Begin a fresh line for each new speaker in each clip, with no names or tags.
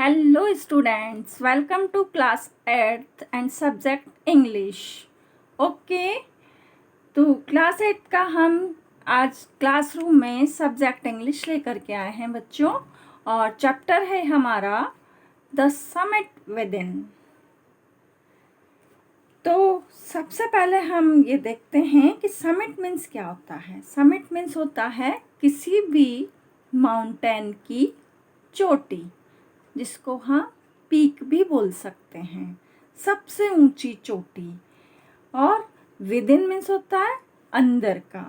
Hello students, welcome to class 8th and subject English. Okay, तो class 8 का हम आज क्लासरूम में सब्जेक्ट इंग्लिश लेकर के आए हैं बच्चों, और चैप्टर है हमारा द समिट विद इन। तो सबसे पहले हम ये देखते हैं कि समिट मीन्स क्या होता है। समिट मीन्स होता है किसी भी माउंटेन की चोटी, जिसको हम पीक भी बोल सकते हैं, सबसे ऊंची चोटी। और विद इन मीन्स होता है अंदर का।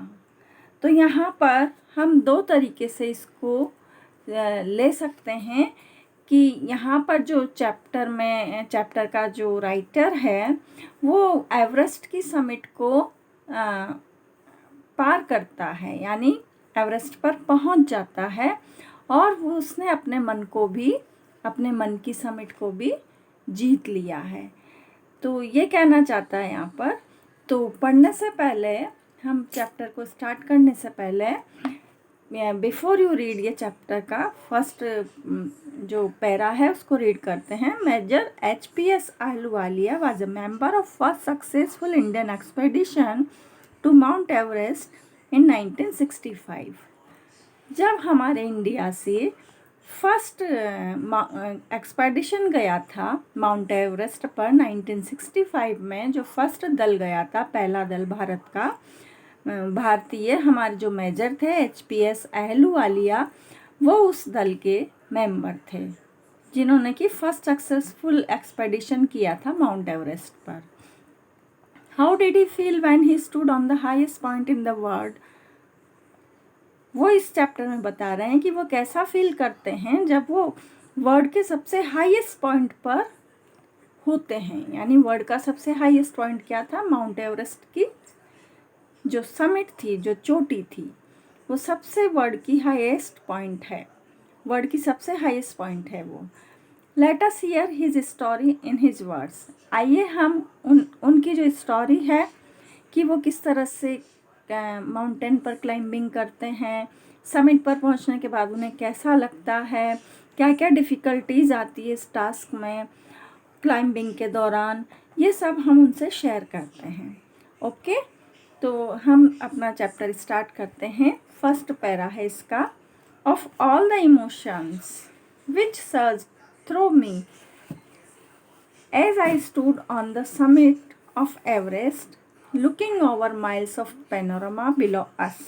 तो यहाँ पर हम दो तरीके से इसको ले सकते हैं कि यहाँ पर जो चैप्टर का जो राइटर है वो एवरेस्ट की समिट को पार करता है, यानी एवरेस्ट पर पहुँच जाता है, और वो उसने अपने मन की समिट को भी जीत लिया है। तो ये कहना चाहता है यहाँ पर। तो पढ़ने से पहले, हम चैप्टर को स्टार्ट करने से पहले, बिफोर यू रीड ये चैप्टर का फर्स्ट जो पैरा है उसको रीड करते हैं। Major HPS Ahluwalia was a member of first successful Indian expedition to Mount Everest in 1965। जब हमारे इंडिया से फर्स्ट एक्सपेडिशन गया था माउंट एवरेस्ट पर 1965 में, जो फर्स्ट दल गया था, पहला दल भारत का, भारतीय हमारे जो मेजर थे HPS अहलूवालिया, वो उस दल के मेंबर थे जिन्होंने कि फर्स्ट सक्सेसफुल एक्सपेडिशन किया था माउंट एवरेस्ट पर। How did he feel when he stood on the highest point in the world. वो इस चैप्टर में बता रहे हैं कि वो कैसा फील करते हैं जब वो वर्ल्ड के सबसे हाईएस्ट पॉइंट पर होते हैं। यानी वर्ल्ड का सबसे हाईएस्ट पॉइंट क्या था? माउंट एवरेस्ट की जो समिट थी, जो चोटी थी, वो सबसे वर्ल्ड की हाईएस्ट पॉइंट है, वर्ल्ड की सबसे हाईएस्ट पॉइंट है वो। Let us here his story in his words. आइए हम उनकी जो स्टोरी है कि वो किस तरह से माउंटेन पर क्लाइंबिंग करते हैं, समिट पर पहुंचने के बाद उन्हें कैसा लगता है, क्या क्या डिफ़िकल्टीज आती है इस टास्क में क्लाइंबिंग के दौरान, ये सब हम उनसे शेयर करते हैं। ओके, तो हम अपना चैप्टर स्टार्ट करते हैं। फर्स्ट पैरा है इसका। Of all the emotions which surge through me as I stood on the summit of Everest looking over miles of panorama below us।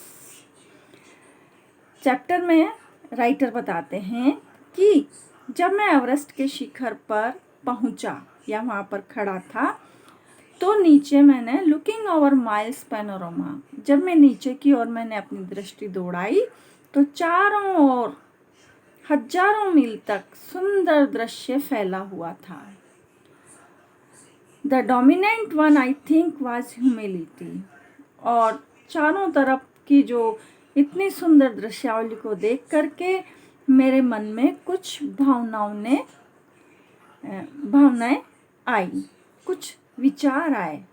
Chapter में राइटर बताते हैं कि जब मैं एवरेस्ट के शिखर पर पहुंचा या वहाँ पर खड़ा था, तो नीचे मैंने लुकिंग ओवर माइल्स पैनोरामा, जब मैं नीचे की ओर मैंने अपनी दृष्टि दौड़ाई तो चारों ओर हजारों मील तक सुंदर दृश्य फैला हुआ था। The dominant one I think was humility। और चारों तरफ की जो इतनी सुंदर दृश्यावली को देख करके मेरे मन में कुछ भावनाएं आई, कुछ विचार आए।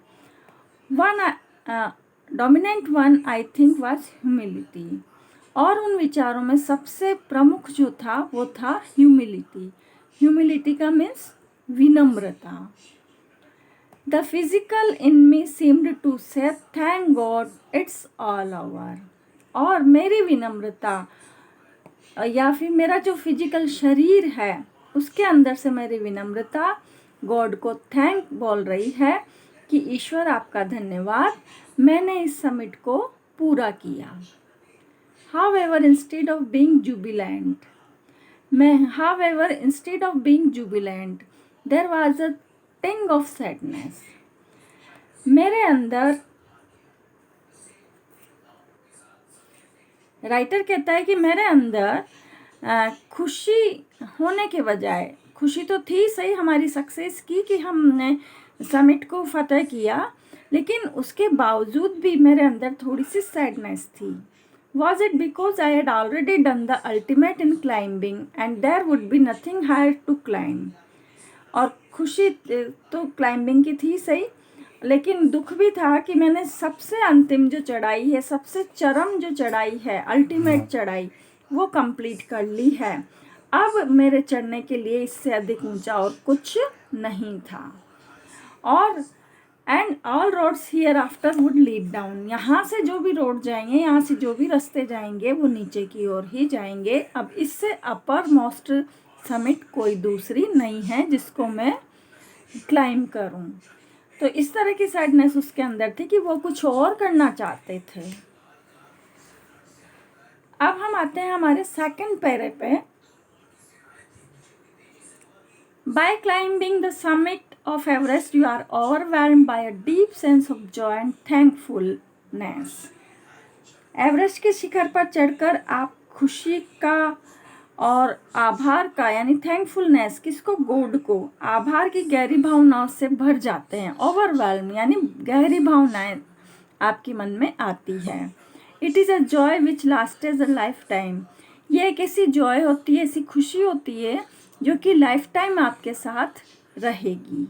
Dominant one I think was humility, और उन विचारों में सबसे प्रमुख जो था वो था ह्यूमिलिटी। ह्यूमिलिटी का मीन्स विनम्रता। The physical in me seemed to say, thank God it's all over। और मेरी विनम्रता, या फिर मेरा जो फिजिकल शरीर है उसके अंदर से मेरी विनम्रता गॉड को थैंक बोल रही है कि ईश्वर आपका धन्यवाद, मैंने इस समिट को पूरा किया। However, instead of being jubilant, there was a टिंग ऑफ सैडनेस। मेरे अंदर, राइटर कहता है कि मेरे अंदर खुशी होने के बजाय, खुशी तो थी सही हमारी सक्सेस की कि हमने समिट को फतह किया, लेकिन उसके बावजूद भी मेरे अंदर थोड़ी सी सैडनेस थी। Was it because I had already done the ultimate in climbing and there would be nothing higher to climb. और खुशी तो क्लाइंबिंग की थी सही, लेकिन दुख भी था कि मैंने सबसे अंतिम जो चढ़ाई है, सबसे चरम जो चढ़ाई है, अल्टीमेट चढ़ाई, वो कंप्लीट कर ली है। अब मेरे चढ़ने के लिए इससे अधिक ऊंचा और कुछ नहीं था। और and all roads hereafter would lead down, यहाँ से जो भी रोड जाएंगे, यहाँ से जो भी रास्ते जाएंगे वो नीचे की ओर ही जाएंगे। अब इससे अपर मोस्ट समिट कोई दूसरी नहीं है जिसको मैं क्लाइंब करूं। तो इस तरह की सैडनेस उसके अंदर थी कि वो कुछ और करना चाहते थे। अब हम आते हैं हमारे सेकंड पैरे पे। By climbing the summit of Everest, you are overwhelmed by a deep sense of joy and thankfulness. Everest के शिखर पर चढ़कर आप खुशी का और आभार का यानी थैंकफुलनेस, किसको, गॉड को, आभार की गहरी भावनाओं से भर जाते हैं। ओवरवेल्म यानी गहरी भावनाएं आपके मन में आती है। It is a joy which lasts a life time, ये एक ऐसी जॉय होती है, ऐसी खुशी होती है जो कि लाइफ टाइम आपके साथ रहेगी।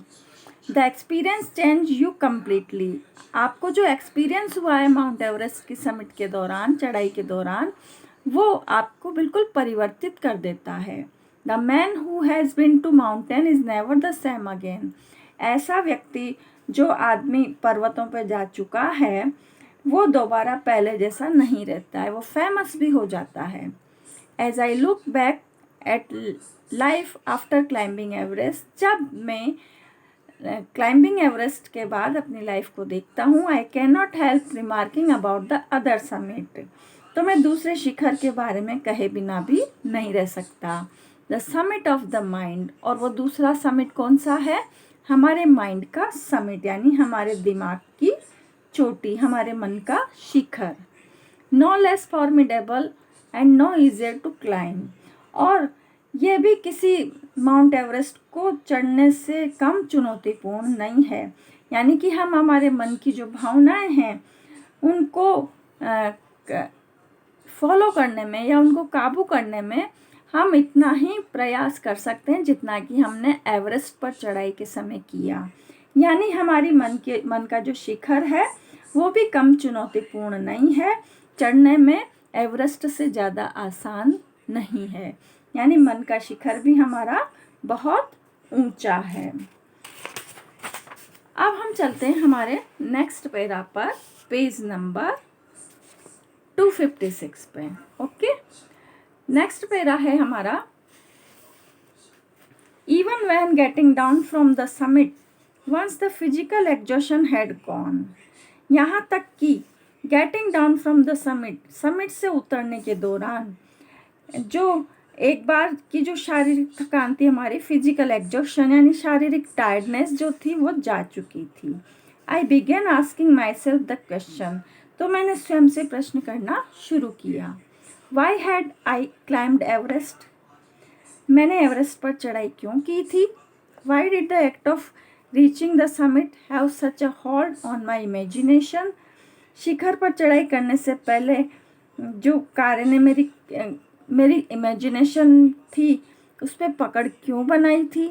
The experience change you completely, आपको जो एक्सपीरियंस हुआ है माउंट एवरेस्ट की समिट के दौरान, चढ़ाई के दौरान, वो आपको बिल्कुल परिवर्तित कर देता है। The man who has been to mountain is never the same again, ऐसा व्यक्ति जो आदमी पर्वतों पर जा चुका है वो दोबारा पहले जैसा नहीं रहता है, वो फेमस भी हो जाता है। As I look back at life after climbing Everest, जब मैं क्लाइंबिंग एवरेस्ट के बाद अपनी लाइफ को देखता हूँ, I can not help remarking about the other summit, तो मैं दूसरे शिखर के बारे में कहे बिना भी नहीं रह सकता। The summit of the mind, और वो दूसरा समिट कौन सा है, हमारे माइंड का समिट यानी हमारे दिमाग की चोटी, हमारे मन का शिखर। No less formidable and no easier to climb, और ये भी किसी माउंट एवरेस्ट को चढ़ने से कम चुनौतीपूर्ण नहीं है। यानी कि हम हमारे मन की जो भावनाएं हैं उनको फॉलो करने में या उनको काबू करने में हम इतना ही प्रयास कर सकते हैं जितना कि हमने एवरेस्ट पर चढ़ाई के समय किया। यानी हमारी मन का जो शिखर है वो भी कम चुनौतीपूर्ण नहीं है, चढ़ने में एवरेस्ट से ज़्यादा आसान नहीं है। यानी मन का शिखर भी हमारा बहुत ऊंचा है। अब हम चलते हैं हमारे नेक्स्ट पैरा पर, पेज नंबर 256 पे। ओके, नेक्स्ट पैरा है हमारा, even when getting down from the summit once the physical exhaustion had gone, यहाँ तक कि getting down from the summit, summit से उतरने के दौरान जो एक बार की जो शारीरिक थकान थी, हमारी फिजिकल एग्जॉशन यानी शारीरिक टायर्डनेस जो थी वो जा चुकी थी। I began asking myself the question, तो मैंने स्वयं से प्रश्न करना शुरू किया। Why had I climbed Everest, मैंने एवरेस्ट पर चढ़ाई क्यों की थी। Why did the act of reaching the summit have such a hold on my imagination, शिखर पर चढ़ाई करने से पहले जो कार्य ने मेरी इमेजिनेशन थी उस पर पकड़ क्यों बनाई थी।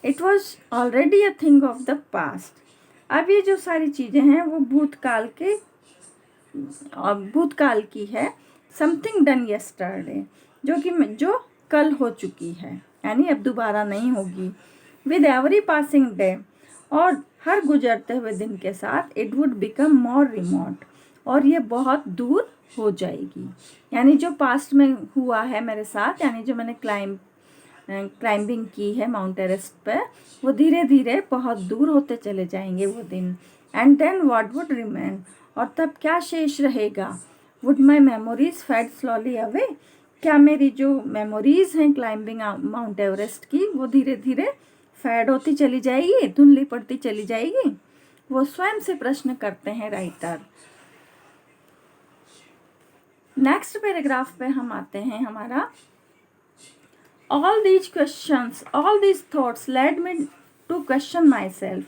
It was already a thing of the past, अब ये जो सारी चीज़ें हैं वो भूतकाल की है। समथिंग डन यस्टरडे, जो कल हो चुकी है यानी अब दोबारा नहीं होगी। विद एवरी पासिंग डे, और हर गुजरते हुए दिन के साथ it would become more remote, और ये बहुत दूर हो जाएगी। यानी जो पास्ट में हुआ है मेरे साथ, यानी जो मैंने क्लाइंबिंग की है माउंट एवरेस्ट पे, वो धीरे धीरे बहुत दूर होते चले जाएंगे वो दिन। And then what would remain, और तब क्या शेष रहेगा। Would my memories fade slowly away, क्या मेरी जो मेमोरीज हैं क्लाइंबिंग माउंट एवरेस्ट की वो धीरे धीरे फेड होती चली जाएगी, धुंधली पड़ती चली जाएगी। वो स्वयं से प्रश्न करते हैं राइटर। नेक्स्ट पैराग्राफ पे हम आते हैं हमारा, all these thoughts led me to question myself,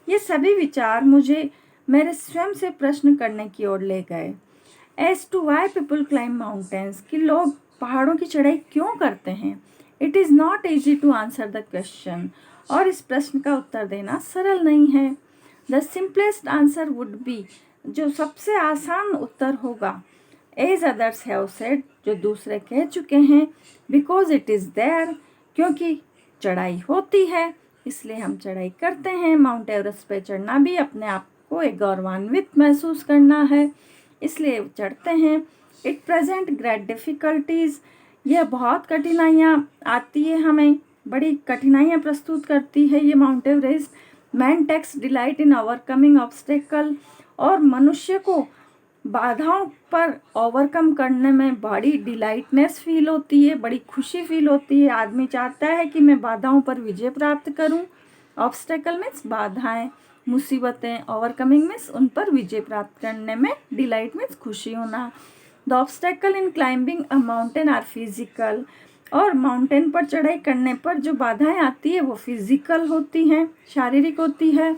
ये सभी विचार मुझे मेरे स्वयं से प्रश्न करने की ओर ले गए। As to why people climb mountains, कि लोग पहाड़ों की चढ़ाई क्यों करते हैं। It is not easy to answer the question, और इस प्रश्न का उत्तर देना सरल नहीं है। The simplest answer would be, जो सबसे आसान उत्तर होगा, एज अदर्स हैव सेड, जो दूसरे कह चुके हैं, बिकॉज इट इज़ देयर, क्योंकि चढ़ाई होती है इसलिए हम चढ़ाई करते हैं। माउंट एवरेस्ट पे चढ़ना भी अपने आप को एक गौरवान्वित महसूस करना है, इसलिए चढ़ते हैं। इट प्रेजेंट ग्रेट डिफ़िकल्टीज़, यह बहुत कठिनाइयाँ आती है, हमें बड़ी कठिनाइयाँ प्रस्तुत करती है ये Mount Everest. Man takes delight in overcoming obstacle, और मनुष्य को बाधाओं पर ओवरकम करने में बड़ी डिलाइटनेस फील होती है, बड़ी खुशी फील होती है। आदमी चाहता है कि मैं बाधाओं पर विजय प्राप्त करूं। ऑब्स्टेकल मीन्स बाधाएं, मुसीबतें, ओवरकमिंग मीन्स उन पर विजय प्राप्त करने में, डिलाइट मीन्स खुशी होना। The obstacle in climbing a mountain are physical, और माउंटेन पर चढ़ाई करने पर जो बाधाएं आती है वो फिजिकल होती हैं, शारीरिक होती है।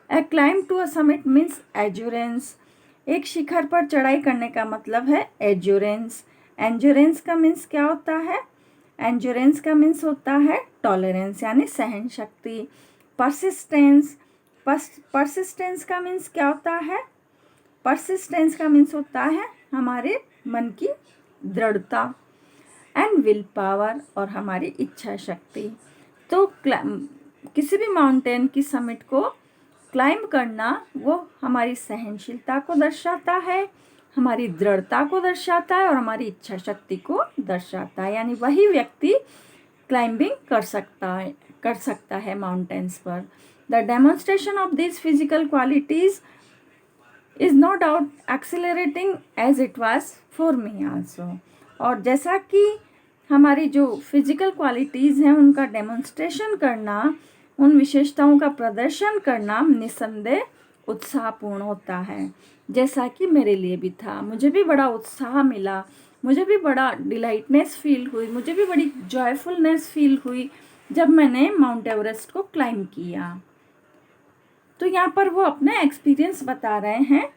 A climb to a summit means endurance, एक शिखर पर चढ़ाई करने का मतलब है एंड्योरेंस। एंड्योरेंस का मीन्स क्या होता है? एंड्योरेंस का मीन्स होता है टॉलरेंस, यानी सहन शक्ति। परसिस्टेंस, परसिस्टेंस का मीन्स क्या होता है? परसिस्टेंस का मीन्स होता है हमारे मन की दृढ़ता। एंड विल पावर, और हमारी इच्छा शक्ति। तो किसी भी माउंटेन की समिट को क्लाइंब करना वो हमारी सहनशीलता को दर्शाता है, हमारी दृढ़ता को दर्शाता है और हमारी इच्छा शक्ति को दर्शाता है। यानी वही व्यक्ति क्लाइंबिंग कर सकता है माउंटेन्स पर। The demonstration of this physical qualities is no doubt accelerating as it was for me also. और जैसा कि हमारी जो फिजिकल क्वालिटीज़ हैं उनका डेमोन्स्ट्रेशन करना, उन विशेषताओं का प्रदर्शन करना निस्संदेह उत्साहपूर्ण होता है, जैसा कि मेरे लिए भी था। मुझे भी बड़ा उत्साह मिला, मुझे भी बड़ा डिलाइटनेस फील हुई, मुझे भी बड़ी जॉयफुलनेस फील हुई जब मैंने माउंट एवरेस्ट को क्लाइंब किया। तो यहाँ पर वो अपने एक्सपीरियंस बता रहे हैं।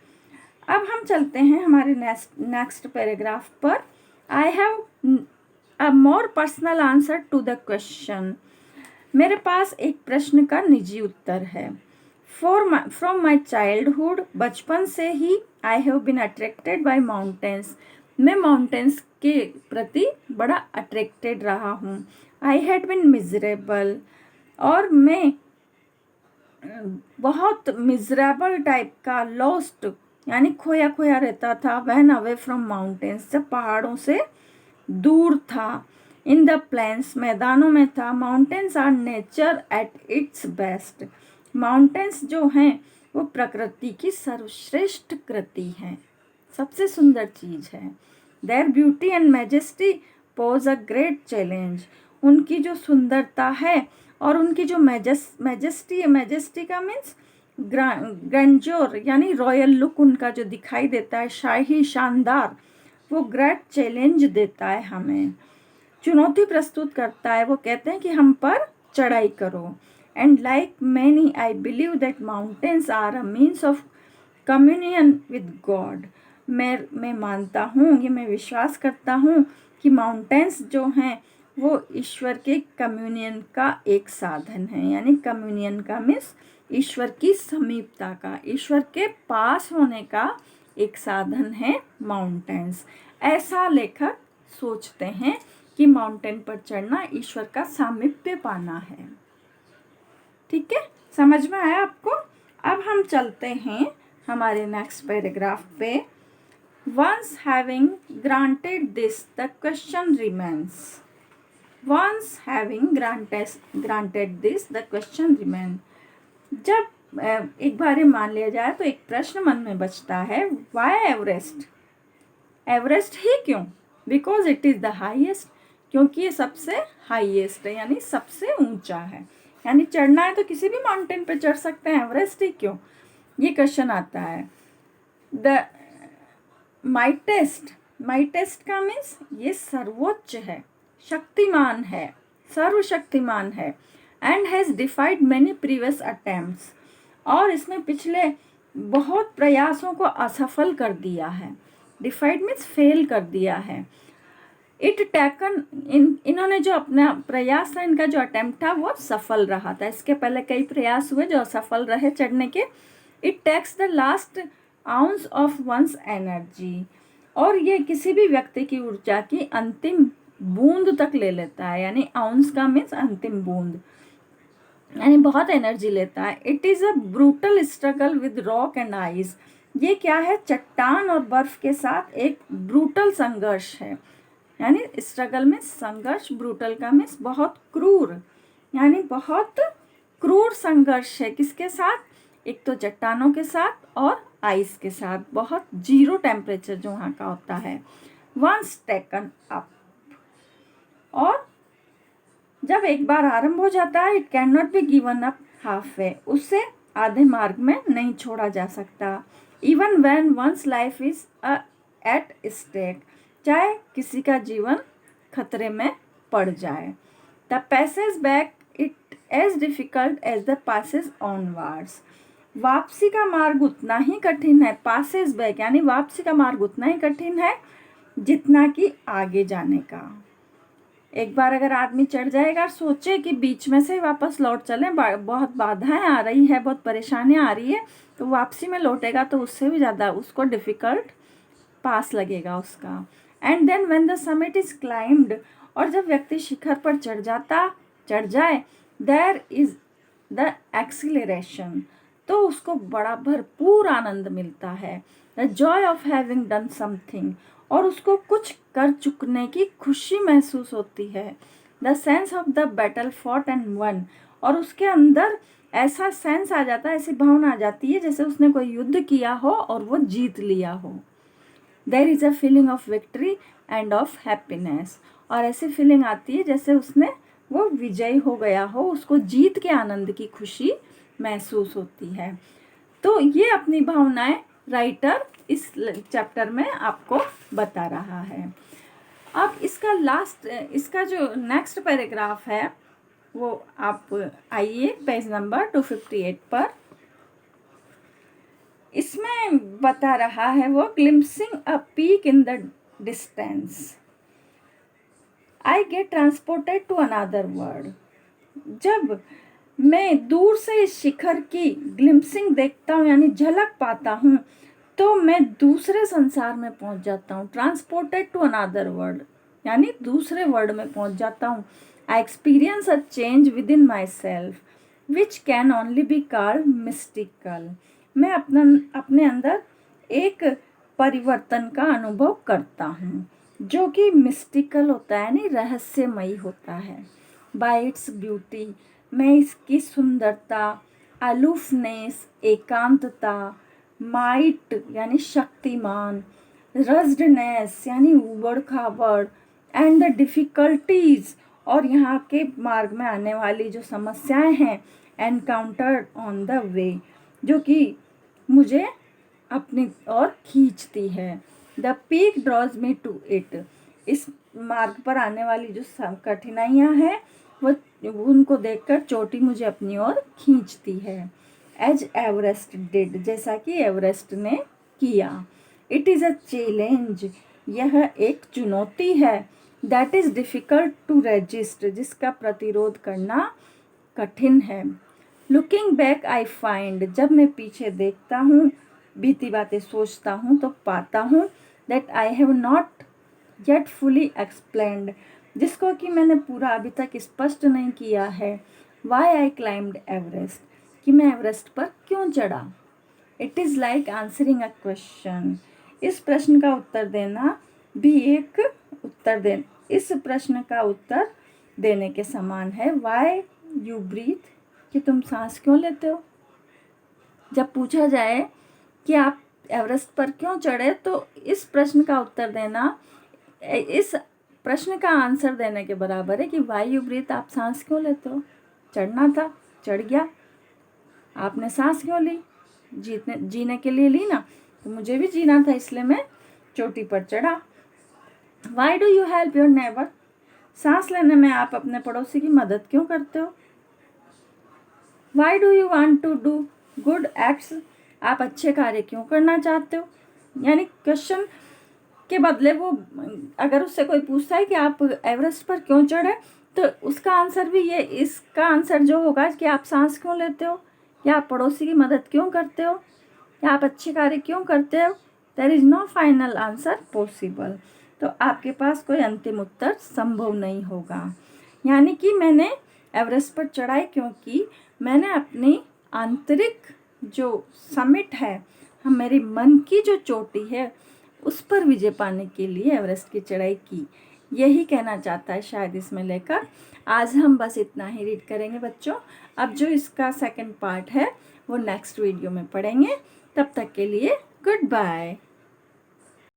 अब हम चलते हैं हमारे नेक्स्ट पैराग्राफ पर। I have a more personal answer to the question, मेरे पास एक प्रश्न का निजी उत्तर है। फ्रॉम माई चाइल्डहुड, बचपन से ही I have been attracted by mountains, मैं माउंटेन्स के प्रति बड़ा अट्रैक्टेड रहा हूँ। आई हैड बीन मिजरेबल, और मैं बहुत मिजरेबल टाइप का, लॉस्ट यानी खोया खोया रहता था। व्हेन अवे फ्रॉम माउंटेन्स, जब पहाड़ों से दूर था। इन द प्लेन्स, मैदानों में था। Mountains are nature at its best, mountains जो हैं वो प्रकृति की सर्वश्रेष्ठ कृति हैं, सबसे सुंदर चीज़ है। There beauty and majesty pose a great challenge, उनकी जो सुंदरता है और उनकी जो मैजेस्टी है, मैजेस्टी का मीन्स ग्रैंड्योर यानी रॉयल लुक उनका जो दिखाई देता है, शाही, शानदार, वो ग्रेट चैलेंज देता है, हमें चुनौती प्रस्तुत करता है। वो कहते हैं कि हम पर चढ़ाई करो। And like many I believe that mountains are a means of communion with God, मैं मानता हूँ, ये मैं विश्वास करता हूँ कि माउंटेन्स जो हैं वो ईश्वर के कम्युनियन का एक साधन है। यानी कम्युनियन का मीन्स ईश्वर की समीपता का, ईश्वर के पास होने का एक साधन है माउंटेन्स। ऐसा लेखक सोचते हैं कि माउंटेन पर चढ़ना ईश्वर का सामीप्य पाना है। ठीक है, समझ में आया आपको? अब हम चलते हैं हमारे नेक्स्ट पैराग्राफ पे। Once having granted this the question remains, once having granted this the question remain, जब एक बार ये मान लिया जाए तो एक प्रश्न मन में बचता है, वाई एवरेस्ट, एवरेस्ट ही क्यों? Because it is the highest, क्योंकि ये सबसे हाईएस्ट है, यानी सबसे ऊंचा है। यानी चढ़ना है तो किसी भी माउंटेन पे चढ़ सकते हैं, एवरेस्ट ही क्यों, ये क्वेश्चन आता है। द माइटेस्ट का मीन्स ये सर्वोच्च है, शक्तिमान है, सर्वशक्तिमान है। And has डिफाइड many previous attempts, और इसने पिछले बहुत प्रयासों को असफल कर दिया है। डिफाइड मीन्स फेल कर दिया है। इट टेकन, इन्होंने जो अपना प्रयास था, इनका जो अटेम्प्ट था वो सफल रहा था। इसके पहले कई प्रयास हुए जो असफल रहे चढ़ने के। It takes the last ounce of one's energy, और ये किसी भी व्यक्ति की ऊर्जा की अंतिम बूंद तक ले लेता है, यानी आउंस का मीन्स अंतिम बूंद, यानी बहुत एनर्जी लेता है। It is a brutal struggle with rock and ice. ये क्या है? चट्टान और बर्फ के साथ एक ब्रूटल संघर्ष है, यानी स्ट्रगल में संघर्ष, ब्रूटल का मीन्स बहुत क्रूर, यानी बहुत क्रूर संघर्ष है। किसके साथ? एक तो चट्टानों के साथ और आइस के साथ, बहुत जीरो टेम्परेचर जो वहाँ का होता है। वंस टेकन अप, और जब एक बार आरंभ हो जाता है, it can not be given up half way, उससे आधे मार्ग में नहीं छोड़ा जा सकता। Even when once life is at stake, चाहे किसी का जीवन खतरे में पड़ जाए। The passage back it as difficult as the passage onwards, वापसी का मार्ग उतना ही कठिन है। पासेज बैक यानी वापसी का मार्ग उतना ही कठिन है जितना कि आगे जाने का। एक बार अगर आदमी चढ़ जाएगा, सोचे कि बीच में से वापस लौट चले, बहुत बाधाएं आ रही है, बहुत परेशानियां आ रही है, तो वापसी में लौटेगा तो उससे भी ज़्यादा उसको डिफ़िकल्ट पास लगेगा उसका। And then when the summit is climbed, और जब व्यक्ति शिखर पर चढ़ जाए, देयर इज द एक्सीलरेशन, तो उसको बड़ा भरपूर आनंद मिलता है। The Joy of having done something, और उसको कुछ कर चुकने की खुशी महसूस होती है। The sense of the battle fought and one, और उसके अंदर ऐसा सेंस आ जाता है, ऐसी भावना आ जाती है जैसे उसने कोई युद्ध किया हो और वो जीत लिया हो। There is a feeling of victory and of happiness, और ऐसी फीलिंग आती है जैसे उसने वो विजयी हो गया हो, उसको जीत के आनंद की खुशी महसूस होती है। तो ये अपनी भावनाएं राइटर इस चैप्टर में आपको बता रहा है। अब इसका जो नेक्स्ट पैराग्राफ है वो आप आइए पेज नंबर 258 पर। इसमें बता रहा है वो, glimpsing a peak in the distance, I get transported to another world. जब मैं दूर से इस शिखर की ग्लिम्पसिंग देखता हूँ, यानी झलक पाता हूँ, तो मैं दूसरे संसार में पहुँच जाता हूँ। ट्रांसपोर्टेड टू अनदर वर्ल्ड यानी दूसरे वर्ल्ड में पहुँच जाता हूँ। I experience a change with in my self which can only be called mystical. मैं अपने अंदर एक परिवर्तन का अनुभव करता हूँ जो कि मिस्टिकल होता है, यानी रहस्यमयी होता है। बाय इट्स ब्यूटी, मैं इसकी सुंदरता, अलूफनेस, एकांतता, माइट यानी शक्तिमान, रज्डनेस यानी उबड़ खाबड़, एंड द डिफ़िकल्टीज, और यहाँ के मार्ग में आने वाली जो समस्याएं हैं, एनकाउंटर्ड ऑन द वे, जो कि मुझे अपनी ओर खींचती है। The peak draws me to it, इस मार्ग पर आने वाली जो कठिनाइयाँ हैं वो उनको देखकर चोटी मुझे अपनी ओर खींचती है। एज एवरेस्ट डिड, जैसा कि एवरेस्ट ने किया। इट इज़ अ चैलेंज, यह एक चुनौती है। That is difficult to resist, जिसका प्रतिरोध करना कठिन है। लुकिंग बैक आई फाइंड, जब मैं पीछे देखता हूँ, बीती बातें सोचता हूँ, तो पाता हूँ that I have not yet fully explained, जिसको कि मैंने पूरा अभी तक स्पष्ट नहीं किया है। वाई आई क्लाइम्ड एवरेस्ट, कि मैं एवरेस्ट पर क्यों चढ़ा। It is like answering a question, इस प्रश्न का उत्तर देना भी एक उत्तर दे इस प्रश्न का उत्तर देने के समान है। वाई यू ब्रीथ, कि तुम सांस क्यों लेते हो। जब पूछा जाए कि आप एवरेस्ट पर क्यों चढ़े, तो इस प्रश्न का उत्तर देना इस प्रश्न का आंसर देने के बराबर है कि वाई यू ब्रीथ, आप सांस क्यों लेते हो। चढ़ना था, चढ़ गया। आपने सांस क्यों ली, जीने के लिए ली ना, तो मुझे भी जीना था, इसलिए मैं चोटी पर चढ़ा। Y do you help your neighbour, सांस लेने में आप अपने पड़ोसी की मदद क्यों करते हो। Why do you want to do good acts, आप अच्छे कार्य क्यों करना चाहते हो। यानी क्वेश्चन के बदले वो, अगर उससे कोई पूछता है कि आप एवरेस्ट पर क्यों चढ़े, तो उसका आंसर भी ये, इसका आंसर जो होगा कि आप सांस क्यों लेते हो, या आप पड़ोसी की मदद क्यों करते हो, या आप अच्छे कार्य क्यों करते हो, there is no final answer possible. तो आपके पास कोई अंतिम उत्तर संभव नहीं होगा। यानी कि मैंने एवरेस्ट पर चढ़ाई क्योंकि मैंने अपनी आंतरिक जो समिट है, हम मेरे मन की जो चोटी है उस पर विजय पाने के लिए एवरेस्ट की चढ़ाई की। यही कहना चाहता है शायद इसमें लेकर। आज हम बस इतना ही रीड करेंगे बच्चों। अब जो इसका सेकंड पार्ट है वो नेक्स्ट वीडियो में पढ़ेंगे। तब तक के लिए गुड बाय।